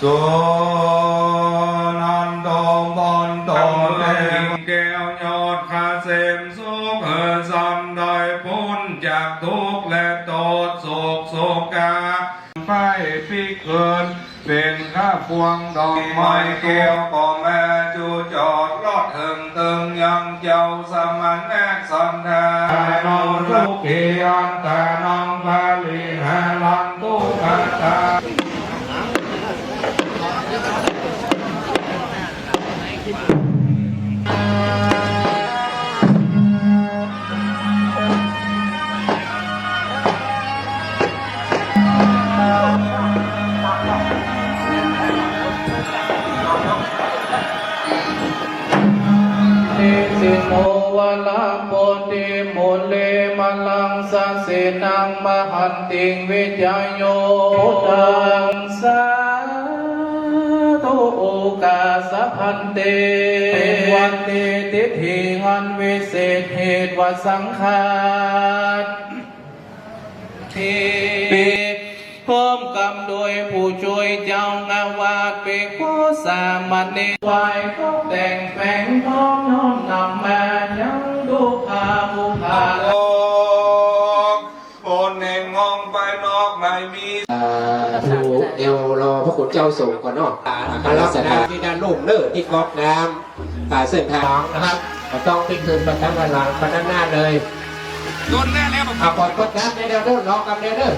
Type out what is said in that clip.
สุนันโตบนโตเต็มแก้วยอดคาเสมสุขสันได้พ้นจากทุกข์และโทษโศกโศกาไปพิเกินเป็นข้าพวงดอกไม้เกี่ยวก็แม่จูจอดรอดถึงตึงยังเจ้าสมันแน่สันทานองทุกเกียนแต่นองพาลีแหลันตุกัตตาสิโนวะลาโพธิมุเลมลังสัสสินังมหันติงวิจายโยตังสาธุโอกาสพันเตวันเตติถิหันวิเศษเหตุวสังขารทีพร้อมกำโดยผู้ช่วยเจ้างาวาดเป็นผู้สามัญนิวายก็แต่งแฝงพร้อมน้อมนำมายังดูพาผู้พาโลกโอนแห่งมองไปนอกไม่มี ผู้เอวรอพระคุณเจ้าส่งก่อนเนาะลักษณะที่ด้านลุ่มเลิศที่กอกน้ำเส้นทางนะครับต้องติดคืนประทับหลังประด้านหน้าเลย โดนแน่แล้ว เอาก่อนกดน้ำในเด้อลองกับเด้อ